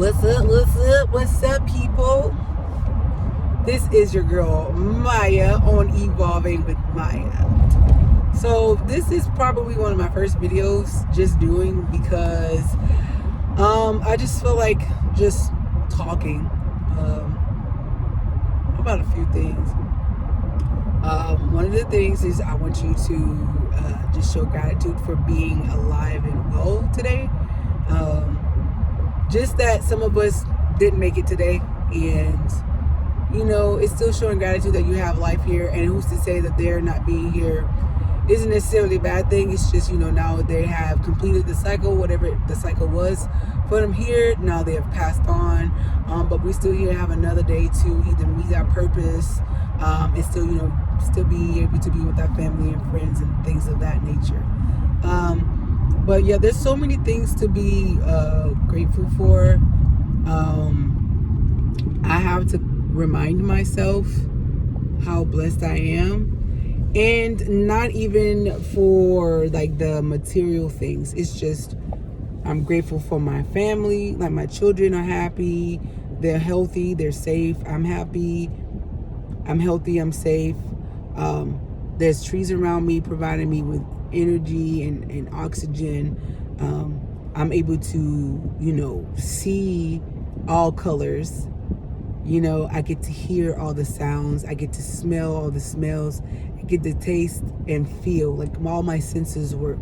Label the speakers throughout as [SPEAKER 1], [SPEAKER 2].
[SPEAKER 1] What's up, what's up, what's up, people? This is your girl, Maya, on Evolving with Maya. So this is probably one of my first videos just doing because I just feel like just talking about a few things. One of the things is I want you to just show gratitude for being alive and well today. Just that some of us didn't make it today, and it's still showing gratitude that you have life here, and who's to say that they're not being here isn't necessarily a bad thing. It's just now they have completed the cycle, whatever the cycle was for them here. Now they have passed on, but we still here have another day to either meet our purpose and still be able to be with our family and friends and things of that nature. But yeah, there's so many things to be grateful for. I have to remind myself how blessed I am, and not even for like the material things. It's just I'm grateful for my family. Like, my children are happy, they're healthy, they're safe. I'm happy, I'm healthy, I'm safe. There's trees around me providing me with energy and oxygen. I'm able to see all colors. I get to hear all the sounds, I get to smell all the smells, I get to taste and feel, like all my senses work,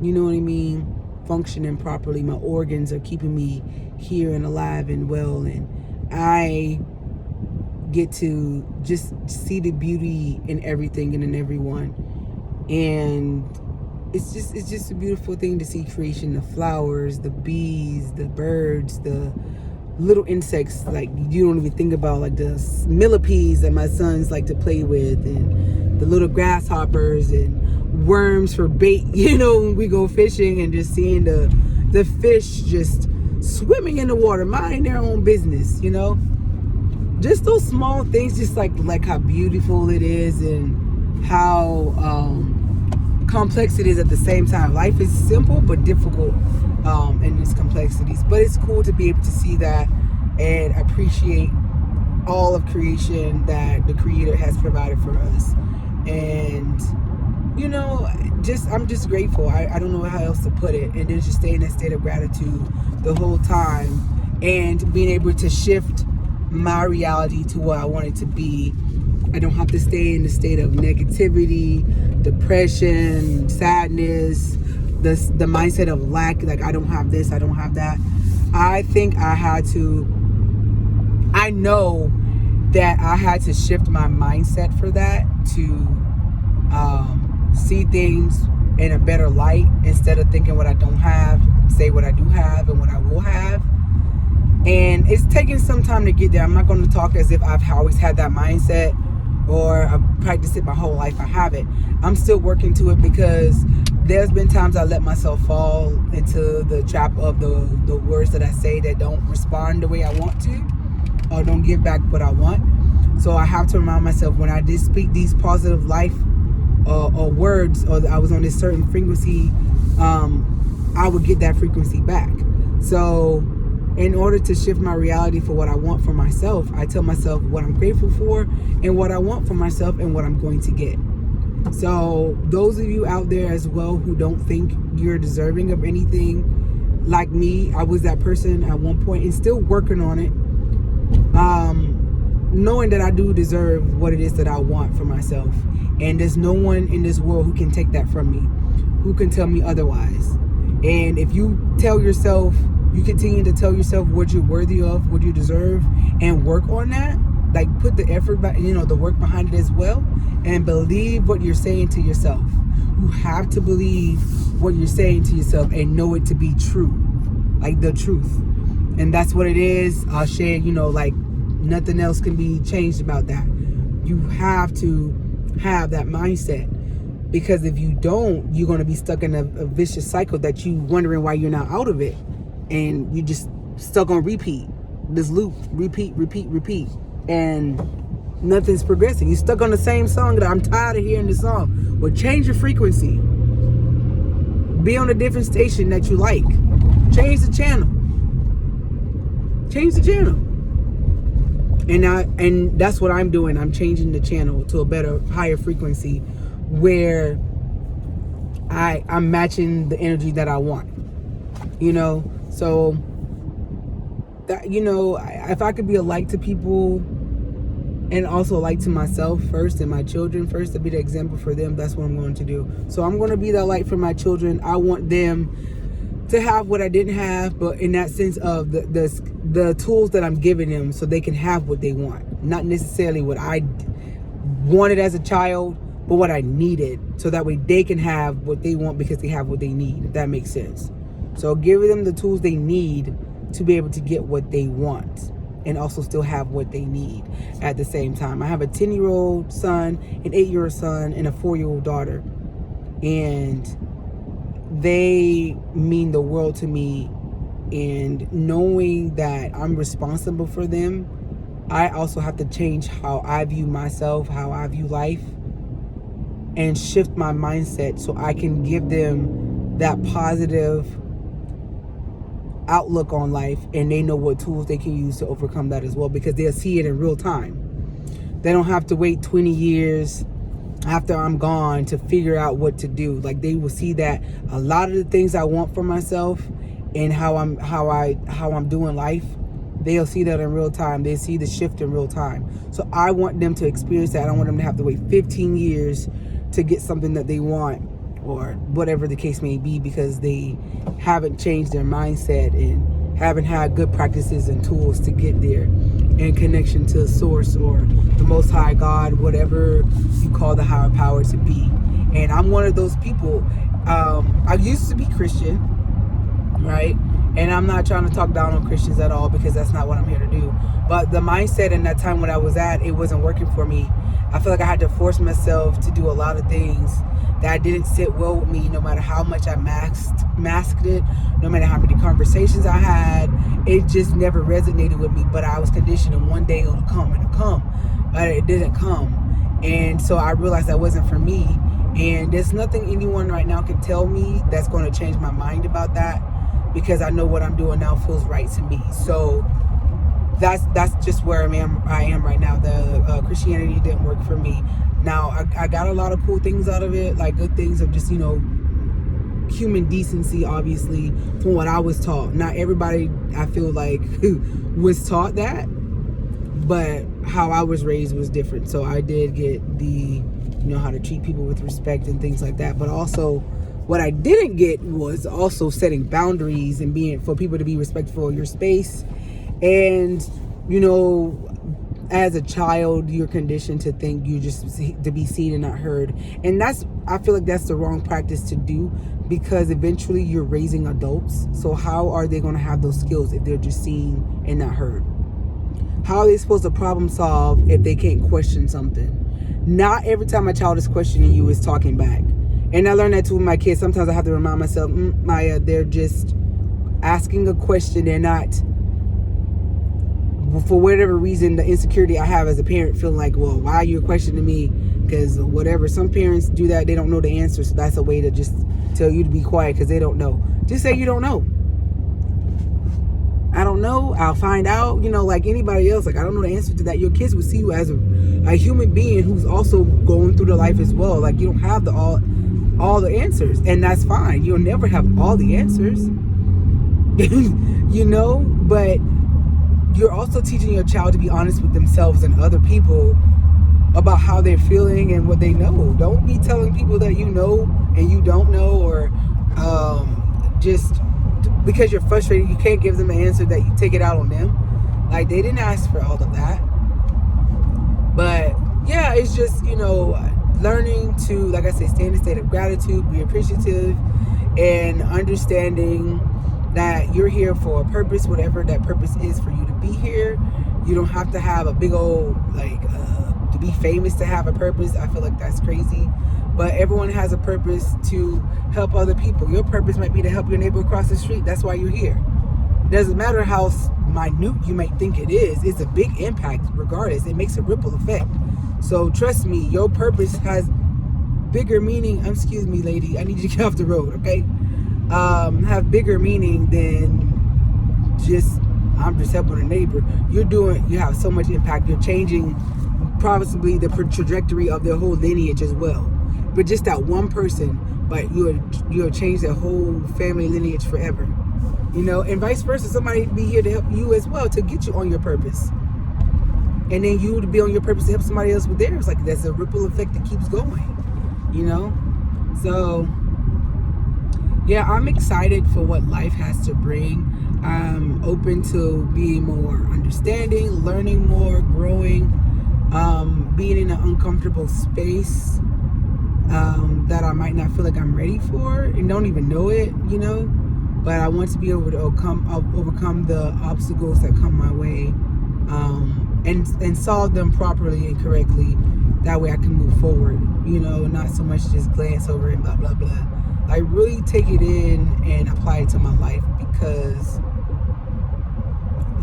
[SPEAKER 1] you know what I mean, functioning properly. My organs are keeping me here and alive and well, and I get to just see the beauty in everything and in everyone. And it's just a beautiful thing to see creation, the flowers, the bees, the birds, the little insects, like you don't even think about, like the millipedes that my sons like to play with, and the little grasshoppers and worms for bait, when we go fishing, and just seeing the fish just swimming in the water, minding their own business, just those small things, just like how beautiful it is and how complex it is at the same time. Life is simple but difficult in its complexities, but it's cool to be able to see that and appreciate all of creation that the Creator has provided for us. And I'm just grateful. I don't know how else to put it, and then just stay in that state of gratitude the whole time, and being able to shift my reality to what I want it to be. I don't have to stay in the state of negativity, depression, sadness, the mindset of lack, like I don't have this, I don't have that. I know that I had to shift my mindset for that, to see things in a better light, instead of thinking what I don't have, say what I do have and what I will have. And it's taking some time to get there. I'm not going to talk as if I've always had that mindset or I've practiced it my whole life. I haven't. I'm still working to it, because there's been times I let myself fall into the trap of the words that I say that don't respond the way I want to, or don't give back what I want. So I have to remind myself, when I did speak these positive life or words, or I was on this certain frequency, I would get that frequency back. So in order to shift my reality for what I want for myself, I tell myself what I'm grateful for and what I want for myself and what I'm going to get. So those of you out there as well who don't think you're deserving of anything, like me, I was that person at one point and still working on it, knowing that I do deserve what it is that I want for myself. And there's no one in this world who can take that from me, who can tell me otherwise. And if you continue to tell yourself what you're worthy of, what you deserve, and work on that, like put the effort back, the work behind it as well, and believe what you're saying to yourself. You have to believe what you're saying to yourself and know it to be true, like the truth. And that's what it is. I'll share, like nothing else can be changed about that. You have to have that mindset, because if you don't, you're going to be stuck in a vicious cycle that you wondering why you're not out of it. And you just stuck on repeat, this loop, repeat, and nothing's progressing. You're stuck on the same song that I'm tired of hearing this song. Well, change your frequency. Be on a different station that you like. Change the channel. change the channel. And that's what I'm doing. I'm changing the channel to a better, higher frequency where I'm matching the energy that I want. So that, if I could be a light to people and also a light to myself first and my children first, to be the example for them, that's what I'm going to do. So I'm going to be that light for my children. I want them to have what I didn't have, but in that sense of the tools that I'm giving them so they can have what they want. Not necessarily what I wanted as a child, but what I needed, so that way they can have what they want because they have what they need, if that makes sense. So giving them the tools they need to be able to get what they want and also still have what they need at the same time. I have a 10-year-old son, an 8-year-old son, and a 4-year-old daughter. And they mean the world to me. And knowing that I'm responsible for them, I also have to change how I view myself, how I view life, and shift my mindset so I can give them that positive outlook on life, and they know what tools they can use to overcome that as well, because they'll see it in real time. They don't have to wait 20 years after I'm gone to figure out what to do. Like, they will see that a lot of the things I want for myself and how I'm doing life, they'll see that in real time. They see the shift in real time. So I want them to experience that. I don't want them to have to wait 15 years to get something that they want, or whatever the case may be, because they haven't changed their mindset and haven't had good practices and tools to get there, and connection to the source or the Most High God, whatever you call the higher power to be. And I'm one of those people. I used to be Christian, right? And I'm not trying to talk down on Christians at all, because that's not what I'm here to do. But the mindset in that time when I was at, it wasn't working for me. I feel like I had to force myself to do a lot of things that didn't sit well with me, no matter how much I masked it, no matter how many conversations I had. It just never resonated with me. But I was conditioned, and one day it'll come, but it didn't come. And so I realized that wasn't for me. And there's nothing anyone right now can tell me that's going to change my mind about that, because I know what I'm doing now feels right to me. So that's just where I am right now. The Christianity didn't work for me. Now, I got a lot of cool things out of it, like good things of just, human decency, obviously, from what I was taught. Not everybody, I feel like, was taught that, but how I was raised was different. So I did get the, how to treat people with respect and things like that. But also, what I didn't get was also setting boundaries and being, for people to be respectful of your space. And, as a child, you're conditioned to think you just to be seen and not heard. And I feel like that's the wrong practice to do, because eventually you're raising adults. So how are they going to have those skills if they're just seen and not heard? How are they supposed to problem solve if they can't question something? Not every time a child is questioning you is talking back. And I learned that too with my kids. Sometimes I have to remind myself, Maya, they're just asking a question. They're not, for whatever reason, the insecurity I have as a parent, feeling like, well, why are you questioning me? Because whatever. Some parents do that. They don't know the answer. So that's a way to just tell you to be quiet because they don't know. Just say you don't know. I don't know. I'll find out. Like anybody else. Like, I don't know the answer to that. Your kids will see you as a human being who's also going through the life as well. Like, you don't have all the answers. And that's fine. You'll never have all the answers. But you're also teaching your child to be honest with themselves and other people about how they're feeling and what they know. Don't be telling people that you know and you don't know, or just because you're frustrated, you can't give them an answer that you take it out on them. Like, they didn't ask for all of that. But yeah, it's just, learning to, like I say, stay in a state of gratitude, be appreciative, and understanding that you're here for a purpose, whatever that purpose is for you to be here. You don't have to have a big old, to be famous to have a purpose. I feel like that's crazy. But everyone has a purpose to help other people. Your purpose might be to help your neighbor across the street. That's why you're here. It doesn't matter how minute you might think it is. It's a big impact regardless. It makes a ripple effect. So trust me, your purpose has bigger meaning. Excuse me, lady. I need you to get off the road, okay? Have bigger meaning than just I'm just helping a neighbor. You have so much impact. You're changing probably the trajectory of their whole lineage as well. But just that one person, but you'll change their whole family lineage forever. And vice versa. Somebody be here to help you as well, to get you on your purpose. And then you to be on your purpose to help somebody else with theirs. Like, that's a ripple effect that keeps going. So yeah, I'm excited for what life has to bring. I'm open to being more understanding, learning more, growing, being in an uncomfortable space that I might not feel like I'm ready for and don't even know it, but I want to be able to overcome the obstacles that come my way, and solve them properly and correctly. That way I can move forward, not so much just glance over and blah, blah, blah. I really take it in and apply it to my life, because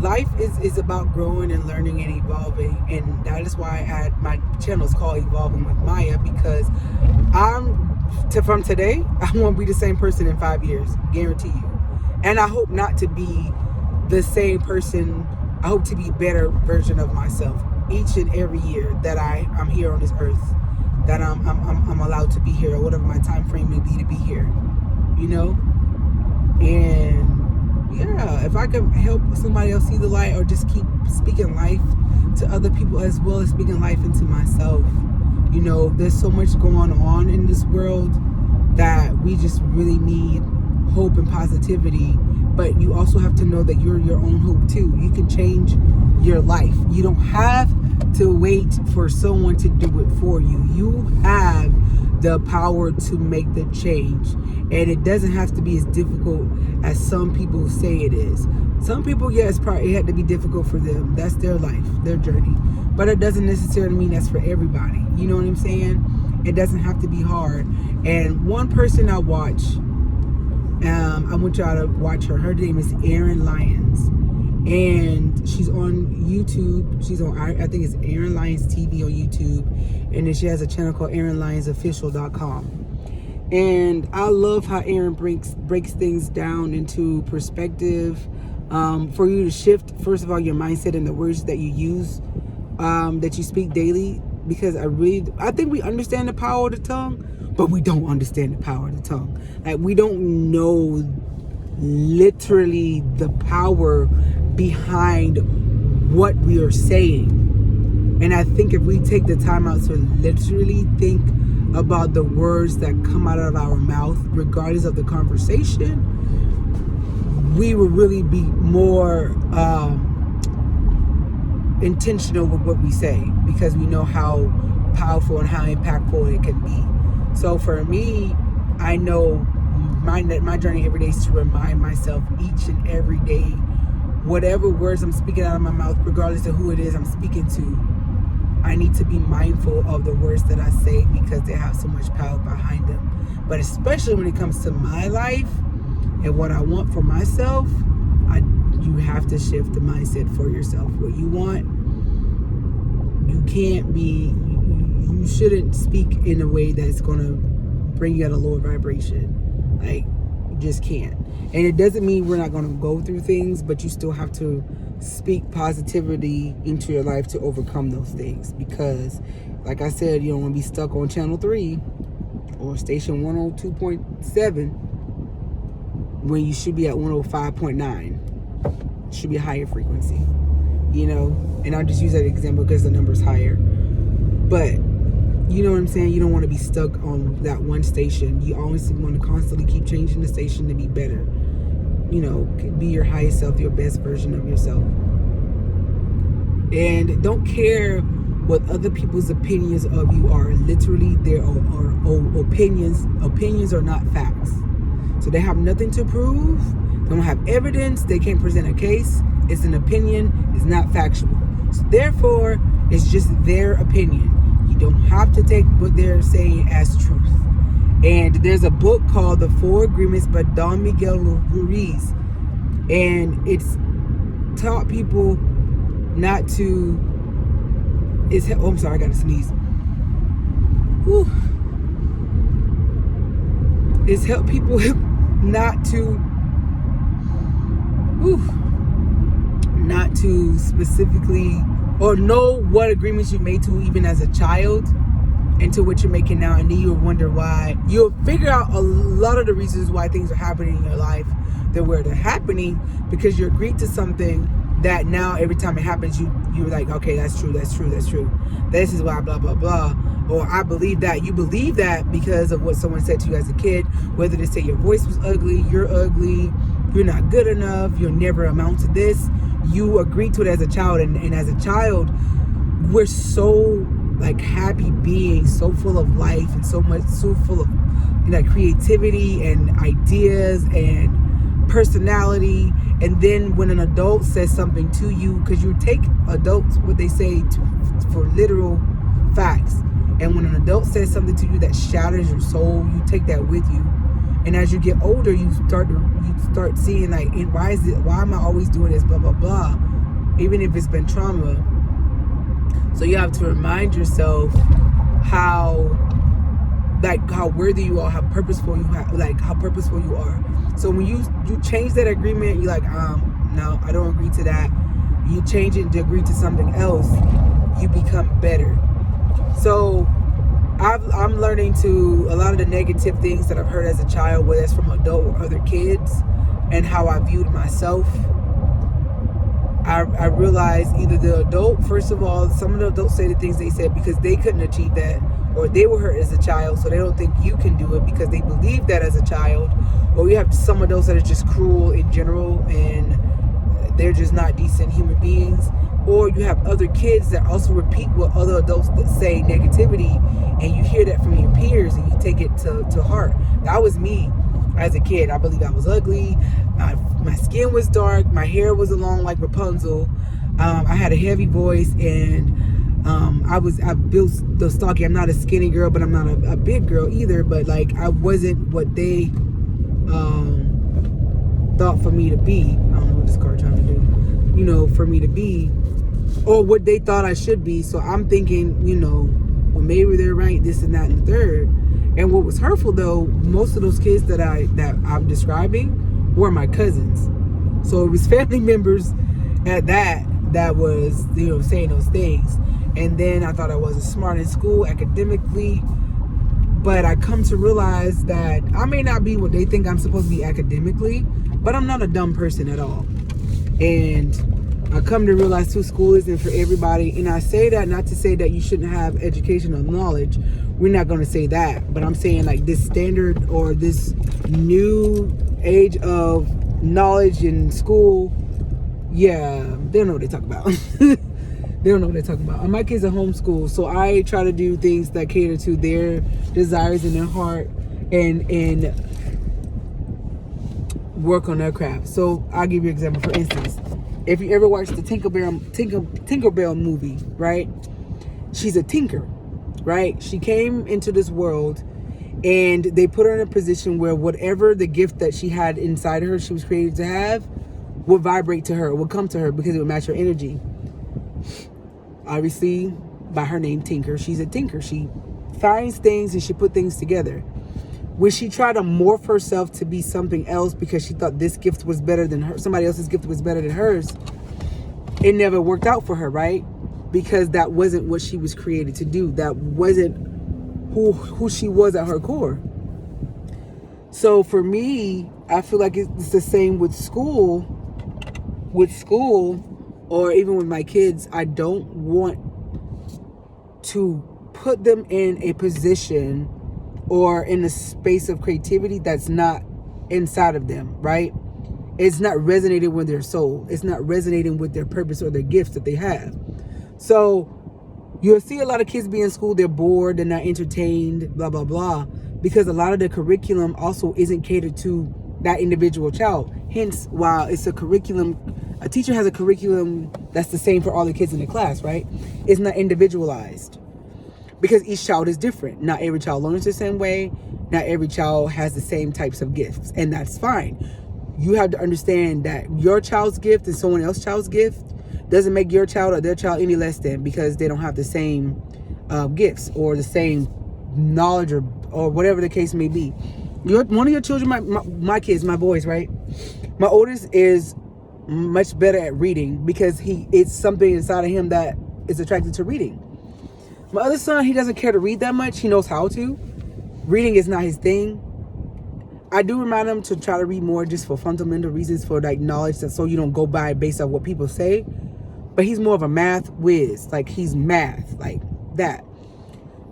[SPEAKER 1] life is about growing and learning and evolving. And that is why my channel is called Evolving with Maya, because from today, I won't be the same person in 5 years, guarantee you. And I hope not to be the same person. I hope to be a better version of myself each and every year that I'm here on this earth, that I'm allowed to be here, or whatever my time frame may be to be here, And yeah, if I could help somebody else see the light, or just keep speaking life to other people as well as speaking life into myself. There's so much going on in this world that we just really need hope and positivity. But you also have to know that you're your own hope too. You can change your life. You don't have to wait for someone to do it for you. You have the power to make the change. And it doesn't have to be as difficult as some people say it is. Some people, yes, it had to be difficult for them. That's their life, their journey. But it doesn't necessarily mean that's for everybody. You know what I'm saying? It doesn't have to be hard. And one person I watch, I want y'all to watch her. Her name is Erin Lyons. And she's on YouTube. She's on, I think it's Erin Lyons TV on YouTube. And then she has a channel called ErinLyonsOfficial.com. And I love how Erin breaks things down into perspective, for you to shift, first of all, your mindset and the words that you use, that you speak daily. Because I think we understand the power of the tongue, but we don't understand the power of the tongue. Like, we don't know literally the power behind what we are saying. And I think if we take the time out to literally think about the words that come out of our mouth, regardless of the conversation, we will really be more intentional with what we say, because we know how powerful and how impactful it can be. So for me, I know my journey every day is to remind myself each and every day, whatever words I'm speaking out of my mouth, regardless of who it is I'm speaking to, I need to be mindful of the words that I say, because they have so much power behind them. But especially when it comes to my life and what I want for myself, you have to shift the mindset for yourself. What you want, you shouldn't speak in a way that's going to bring you at a lower vibration. Like, you just can't. And it doesn't mean we're not going to go through things, but you still have to speak positivity into your life to overcome those things. Because, like I said, you don't want to be stuck on channel 3 or station 102.7 when you should be at 105.9. It should be a higher frequency, and I'll just use that example because the number's higher. But you know what I'm saying? You don't want to be stuck on that one station. You always want to constantly keep changing the station to be better. Be your highest self, your best version of yourself. And don't care what other people's opinions of you are. Literally, there are opinions. Opinions are not facts. So they have nothing to prove. They don't have evidence. They can't present a case. It's an opinion. It's not factual. So therefore, it's just their opinion. You don't have to take what they're saying as truth. And there's a book called The 4 Agreements by Don Miguel Ruiz. And it's taught people not to... I'm sorry, I got to sneeze. Whew. It's helped people not to... to specifically or know what agreements you made to even as a child into what you're making now, and then you'll wonder why. You'll figure out a lot of the reasons why things are happening in your life that where they're happening, because you agreed to something that now every time it happens you're like, okay, that's true, this is why, blah blah blah, or I believe that. You believe that because of what someone said to you as a kid, whether they say your voice was ugly, you're not good enough, you'll never amount to this. You agreed to it as a child, and as a child we're so like happy beings, so full of life, and so full of, you know, creativity and ideas and personality. And then when an adult says something to you, because you take adults what they say for literal facts, and when an adult says something to you that shatters your soul, you take that with you. And as you get older, you start seeing like, why am I always doing this, blah blah blah, even if it's been trauma. So you have to remind yourself how worthy you are, how purposeful you are. So when you change that agreement, you're like, no, I don't agree to that. You change it to agree to something else, you become better. So I'm learning to a lot of the negative things that I've heard as a child, whether it's from adult or other kids, and how I viewed myself. I realized either the adult, first of all, some of the adults say the things they said because they couldn't achieve that, or they were hurt as a child, so they don't think you can do it because they believe that as a child. Or you have some adults that are just cruel in general and they're just not decent human beings. Or you have other kids that also repeat what other adults that say negativity, and you hear that from your peers and you take it to heart. That was me as a kid. I believed I was ugly. My skin was dark. My hair was long like Rapunzel. I had a heavy voice, and I built the stocky. I'm not a skinny girl, but I'm not a big girl either. But like, I wasn't what they thought for me to be. I don't know what this car trying to do. You know, for me to be, or what they thought I should be. So I'm thinking, you know, well, maybe they're right, this and that and the third. And what was hurtful though, most of those kids that I'm describing were my cousins. So it was family members at that was, you know, saying those things. And then I thought I wasn't smart in school academically, but I come to realize that I may not be what they think I'm supposed to be academically, but I'm not a dumb person at all. And I come to realize too, school isn't for everybody. And I say that not to say that you shouldn't have educational knowledge. We're not going to say that. But I'm saying like this standard or this new age of knowledge in school, yeah, they don't know what they talk about. They don't know what they're talking about. My kids are homeschooled, so I try to do things that cater to their desires and their heart, and work on their craft. So I'll give you an example. For instance, if you ever watched the Tinkerbell movie, right? She's a tinker, right? She came into this world, and they put her in a position where whatever the gift that she had inside of her, she was created to have, would vibrate to her, would come to her because it would match her energy. Obviously, by her name, Tinker, she's a tinker. She finds things and she put things together. When she tried to morph herself to be something else because she thought this gift was better than her, somebody else's gift was better than hers, it never worked out for her, right? Because that wasn't what she was created to do. That wasn't who she was at her core. So for me, I feel like it's the same with school. Or even with my kids, I don't want to put them in a position or in a space of creativity that's not inside of them, right? It's not resonating with their soul. It's not resonating with their purpose or their gifts that they have. So you'll see a lot of kids be in school, they're bored, they're not entertained, blah, blah, blah, because a lot of the curriculum also isn't catered to that individual child. Hence, while it's a curriculum, a teacher has a curriculum that's the same for all the kids in the class, right? It's not individualized because each child is different. Not every child learns the same way. Not every child has the same types of gifts, and that's fine. You have to understand that your child's gift and someone else's child's gift doesn't make your child or their child any less than because they don't have the same gifts or the same knowledge or whatever the case may be. One of your children, my kids, my boys, right? My oldest is much better at reading because it's something inside of him that is attracted to reading. My other son, he doesn't care to read that much. He knows how to. Reading is not his thing. I do remind him to try to read more just for fundamental reasons, for like knowledge, that so you don't go by based on what people say. But he's more of a math whiz. Like he's math, like that.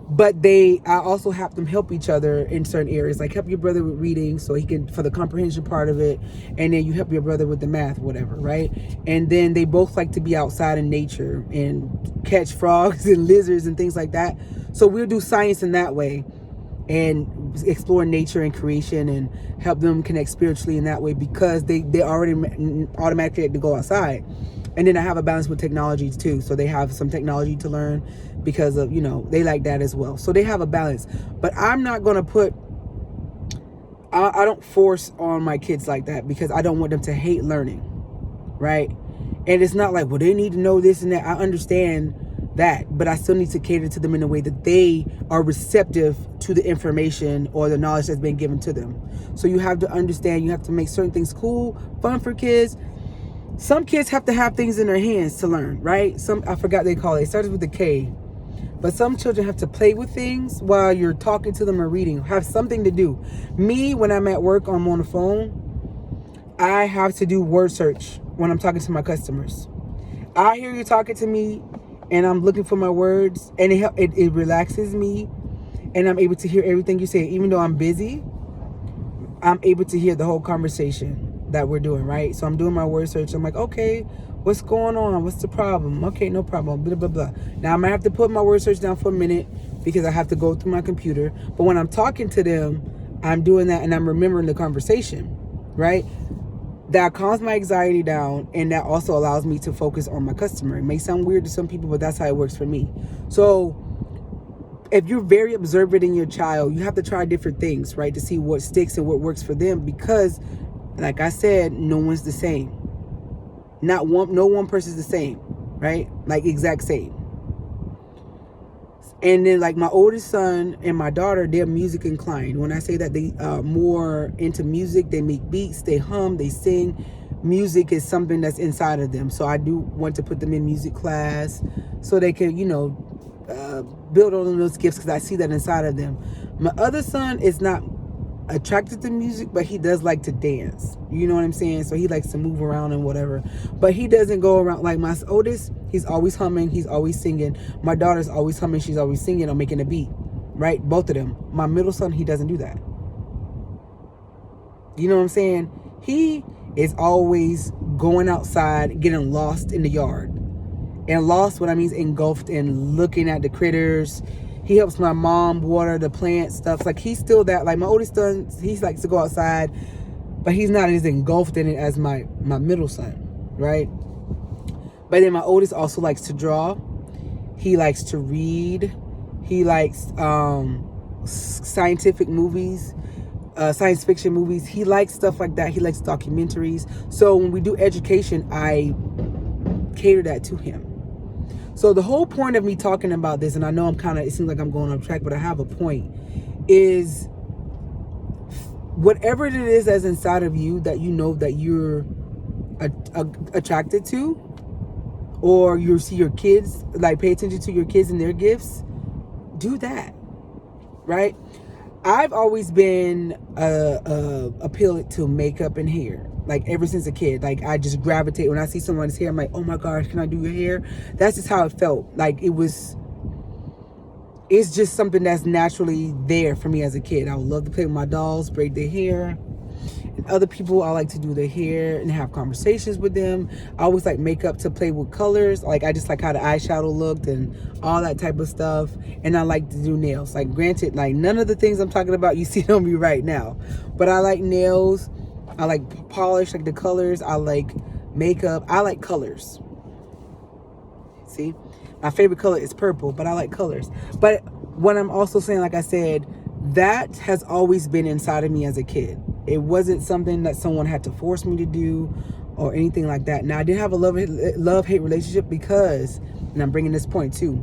[SPEAKER 1] But I also have them help each other in certain areas. Like help your brother with reading so he can, for the comprehension part of it. And then you help your brother with the math, whatever, right? And then they both like to be outside in nature and catch frogs and lizards and things like that. So we'll do science in that way and explore nature and creation and help them connect spiritually in that way, because they already automatically like to go outside. And then I have a balance with technology too. So they have some technology to learn because of, they like that as well. So they have a balance. But I'm not going to put, I don't force on my kids like that, because I don't want them to hate learning, right? And it's not like, well, they need to know this and that. I understand that, but I still need to cater to them in a way that they are receptive to the information or the knowledge that's been given to them. So you have to understand, you have to make certain things cool, fun for kids. Some kids have to have things in their hands to learn, right? I forgot they call it. It starts with a K. But some children have to play with things while you're talking to them or reading. Have something to do. Me, when I'm at work, I'm on the phone, I have to do word search when I'm talking to my customers. I hear you talking to me and I'm looking for my words, and it relaxes me, and I'm able to hear everything you say. Even though I'm busy, I'm able to hear the whole conversation that we're doing, right? So I'm doing my word search. I'm like, okay, what's going on? What's the problem? Okay, no problem, blah, blah, blah. Now I might have to put my word search down for a minute because I have to go through my computer. But when I'm talking to them, I'm doing that and I'm remembering the conversation, right? That calms my anxiety down, and that also allows me to focus on my customer. It may sound weird to some people, but that's how it works for me. So if you're very observant in your child, you have to try different things, right? To see what sticks and what works for them, because like I said, no one's the same. No one person's the same, right? Like exact same. And then like my oldest son and my daughter, they're music inclined. When I say that, they are more into music, they make beats, they hum, they sing. Music is something that's inside of them. So I do want to put them in music class so they can, build on those gifts, because I see that inside of them. My other son is not attracted to music, but he does like to dance. You know what I'm saying? So he likes to move around and whatever. But he doesn't go around like my oldest. He's always humming. He's always singing. My daughter's always humming. She's always singing or making a beat. Right? Both of them. My middle son, he doesn't do that. You know what I'm saying? He is always going outside, getting lost in the yard. And lost, what I mean is engulfed in looking at the critters. He helps my mom water the plant stuff. Like he's still that, like my oldest son, he likes to go outside, but he's not as engulfed in it as my middle son, right? But then my oldest also likes to draw. He likes to read. He likes scientific movies, science fiction movies. He likes stuff like that. He likes documentaries. So when we do education, I cater that to him. So the whole point of me talking about this, and I know it seems like I'm going off track, but I have a point, is whatever it is that's inside of you that you know that you're attracted to, or you see your kids, like pay attention to your kids and their gifts, do that, right? I've always been appealed to makeup and hair, like ever since a kid. Like I just gravitate when I see someone's hair. I'm like, oh my gosh, can I do your hair? That's just how it felt. Like it's just something that's naturally there for me as a kid. I would love to play with my dolls, braid their hair. And other people, I like to do their hair and have conversations with them. I always like makeup to play with colors. Like I just like how the eyeshadow looked and all that type of stuff. And I like to do nails. Like granted, like none of the things I'm talking about you see on me right now. But I like nails. I like polish, like the colors. I like makeup. I like colors. See? My favorite color is purple, but I like colors. But what I'm also saying, like I said, that has always been inside of me as a kid. It wasn't something that someone had to force me to do or anything like that. Now, I did have a love-hate relationship because, and I'm bringing this point too,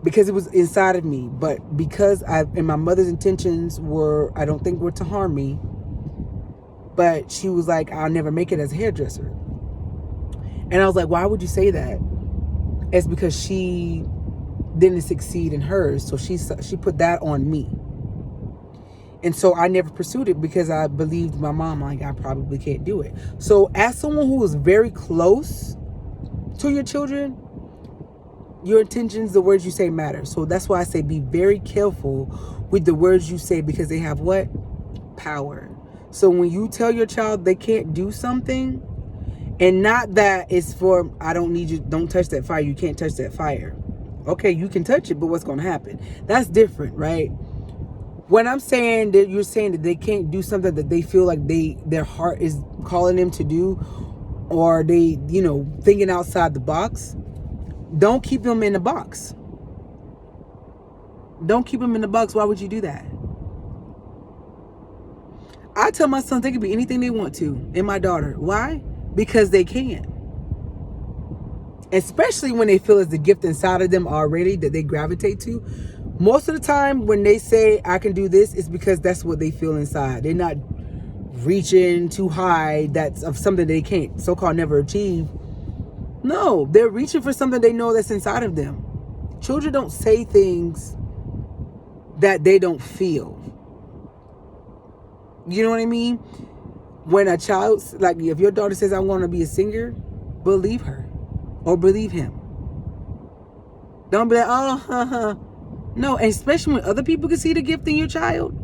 [SPEAKER 1] because it was inside of me. But because and my mother's intentions were, I don't think were to harm me, but she was like, I'll never make it as a hairdresser. And I was like, why would you say that? It's because she didn't succeed in hers, so she put that on me. And so I never pursued it because I believed my mom, like, I probably can't do it. So as someone who is very close to your children, your intentions, the words you say matter. So that's why I say be very careful with the words you say, because they have what? Power. So when you tell your child they can't do something, and not that it's for, I don't need you, don't touch that fire, you can't touch that fire. Okay, you can touch it, but what's going to happen? That's different, right? When I'm saying that you're saying that they can't do something that they feel like their heart is calling them to do, or they, thinking outside the box, don't keep them in the box. Don't keep them in the box. Why would you do that? I tell my sons they can be anything they want to, and my daughter. Why? Because they can. Especially when they feel it's the gift inside of them already that they gravitate to. Most of the time when they say I can do this, it's because that's what they feel inside. They're not reaching too high that's of something they can't so-called never achieve. No, they're reaching for something they know that's inside of them. Children don't say things that they don't feel. You know what I mean? When a child, like if your daughter says I want to be a singer, believe her or believe him. Don't be like, no, and especially when other people can see the gift in your child.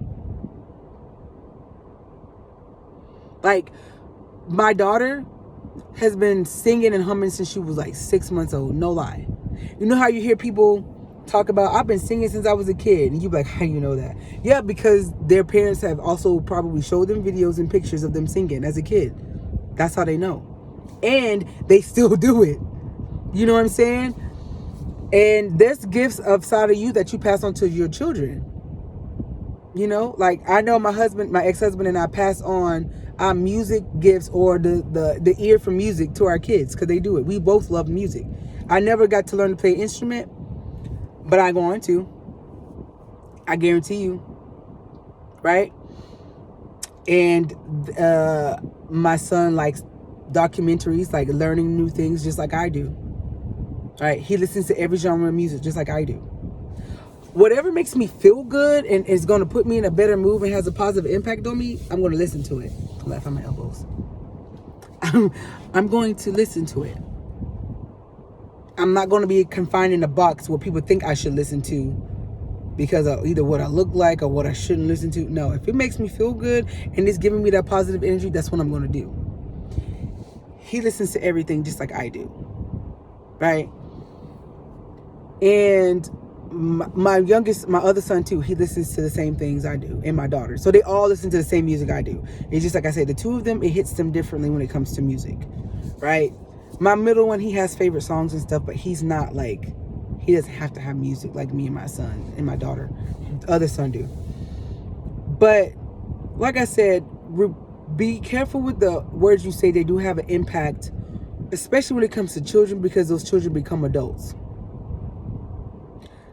[SPEAKER 1] Like, my daughter has been singing and humming since she was like 6 months old. No lie. You know how you hear people talk about, I've been singing since I was a kid. And you be like, how do you know that? Yeah, because their parents have also probably showed them videos and pictures of them singing as a kid. That's how they know. And they still do it. You know what I'm saying? And there's gifts outside of you that you pass on to your children. Like I know my ex-husband and I pass on our music gifts or the ear for music to our kids because they do it. We both love music. I never got to learn to play an instrument, but I'm going to. I guarantee you. Right? And my son likes documentaries, like learning new things just like I do. Right? He listens to every genre of music just like I do. Whatever makes me feel good and is going to put me in a better mood and has a positive impact on me, I'm going to listen to it. I'm laughing at my elbows. I'm going to listen to it. I'm not going to be confined in a box where people think I should listen to because of either what I look like or what I shouldn't listen to. No, if it makes me feel good and it's giving me that positive energy, that's what I'm going to do. He listens to everything just like I do. Right? And my other son too, he listens to the same things I do, and my daughter. So they all listen to the same music I do. It's just like I said, the two of them, it hits them differently when it comes to music, right? My middle one, he has favorite songs and stuff, but he's not like, he doesn't have to have music like me and my son and my daughter. The other son do. But like I said, be careful with the words you say. They do have an impact, especially when it comes to children, because those children become adults.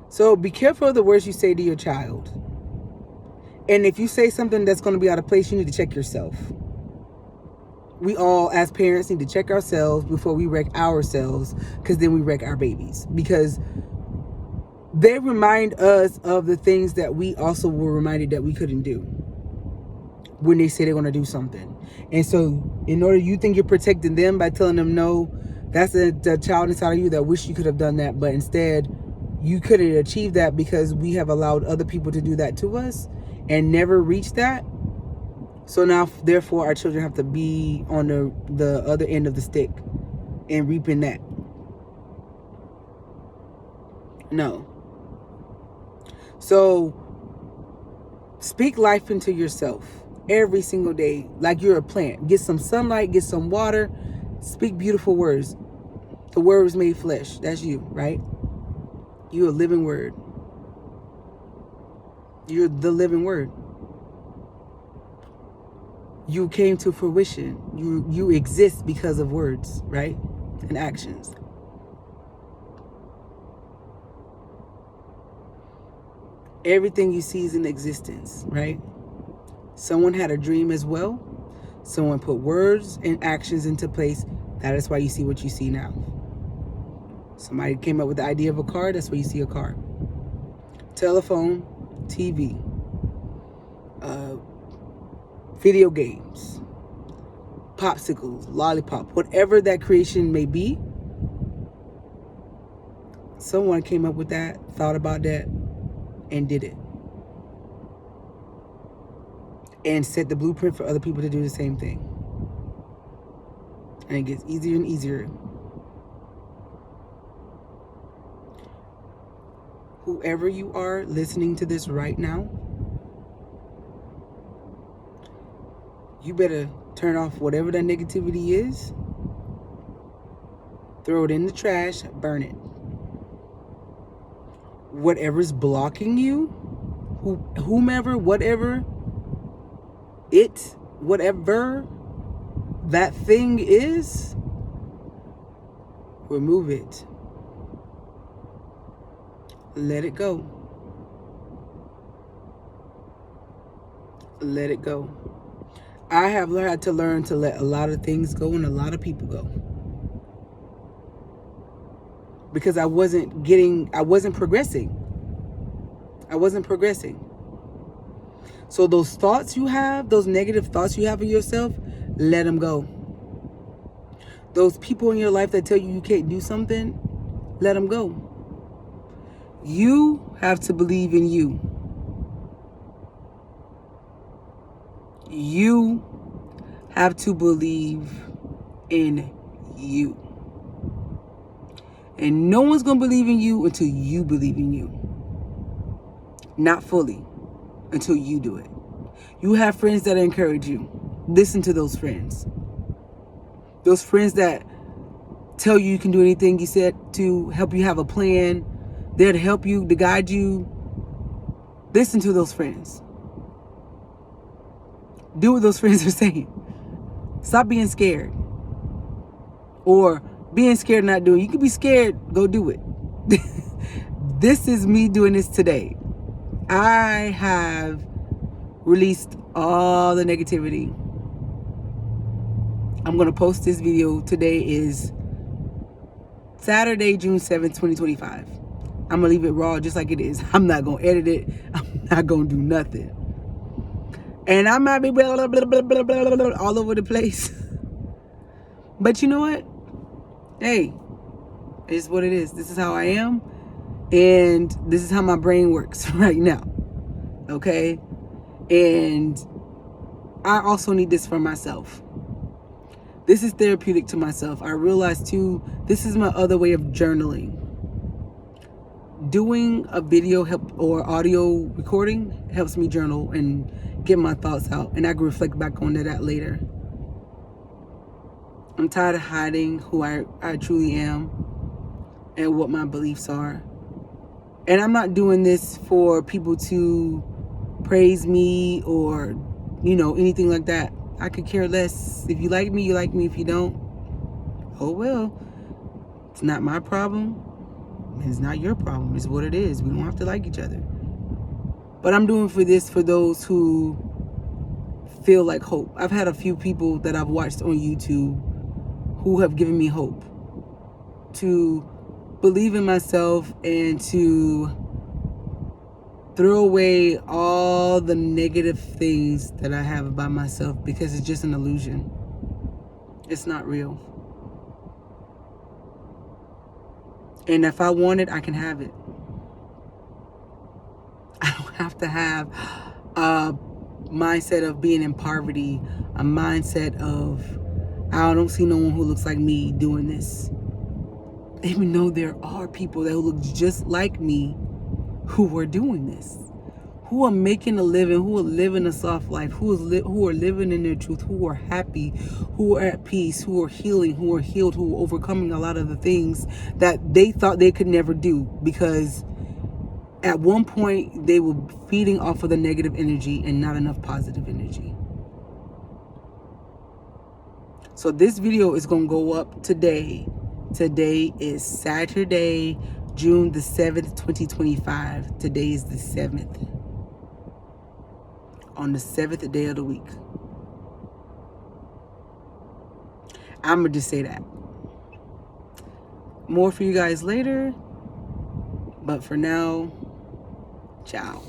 [SPEAKER 1] So be careful of the words you say to your child. And if you say something that's going to be out of place, you need to check yourself. We all, as parents, need to check ourselves before we wreck ourselves, because then we wreck our babies. Because they remind us of the things that we also were reminded that we couldn't do when they say they're going to do something. And so in order, you think you're protecting them by telling them no, that's the child inside of you that wish you could have done that, but instead you couldn't achieve that because we have allowed other people to do that to us and never reach that. So now, therefore, our children have to be on the other end of the stick and reaping that. No. So speak life into yourself every single day like you're a plant. Get some sunlight, get some water, speak beautiful words. The word was made flesh. That's you, right? You're a living word. You're the living word. You came to fruition. You exist because of words, right? And actions. Everything you see is in existence, right? Someone had a dream as well. Someone put words and actions into place. That is why you see what you see now. Somebody came up with the idea of a car. That's why you see a car. Telephone, TV, video games, popsicles, lollipop, whatever that creation may be. Someone came up with that, thought about that, and did it. And set the blueprint for other people to do the same thing. And it gets easier and easier. Whoever you are listening to this right now, you better turn off whatever that negativity is. Throw it in the trash, burn it. Whatever's blocking you, whomever, whatever that thing is, remove it. Let it go. Let it go. I have had to learn to let a lot of things go and a lot of people go. Because I wasn't progressing. I wasn't progressing. So those thoughts you have, those negative thoughts you have of yourself, let them go. Those people in your life that tell you you can't do something, let them go. You have to believe in you. You have to believe in you. And no one's going to believe in you until you believe in you. Not fully, until you do it. You have friends that encourage you. Listen to those friends. Those friends that tell you you can do anything you said, to help you have a plan. They're to help you, to guide you. Listen to those friends. Do what those friends are saying. Stop being scared. Or being scared not doing. You can be scared, go do it. This is me doing this today. I have released all the negativity. I'm going to post this video. Today is Saturday, June 7th, 2025. I'm going to leave it raw just like it is. I'm not going to edit it. I'm not going to do nothing. And I might be blah, blah, blah, blah, blah, blah, blah, all over the place. But you know what? Hey, it's what it is. This is how I am. And this is how my brain works right now. Okay? And I also need this for myself. This is therapeutic to myself. I realize too, this is my other way of journaling. Doing a video or audio recording helps me journal and get my thoughts out. And I can reflect back on that later. I'm tired of hiding who I truly am and what my beliefs are. And I'm not doing this for people to praise me or, anything like that. I could care less. If you like me, you like me. If you don't, oh well. It's not my problem. It's not your problem. It's what it is. We don't have to like each other. But I'm doing this for those who feel like hope. I've had a few people that I've watched on YouTube who have given me hope to believe in myself and to throw away all the negative things that I have about myself, because it's just an illusion. It's not real. And if I want it, I can have it. I don't have to have a mindset of being in poverty, a mindset of, I don't see no one who looks like me doing this. Even though there are people that look just like me who are doing this, who are making a living, who are living a soft life, who are living in their truth, who are happy, who are at peace, who are healing, who are healed, who are overcoming a lot of the things that they thought they could never do, because at one point they were feeding off of the negative energy and not enough positive energy. So this video is going to go up today. Today is Saturday, June the 7th, 2025. Today is the 7th. On the 7th day of the week. I'm gonna just say that. More for you guys later, but for now, ciao.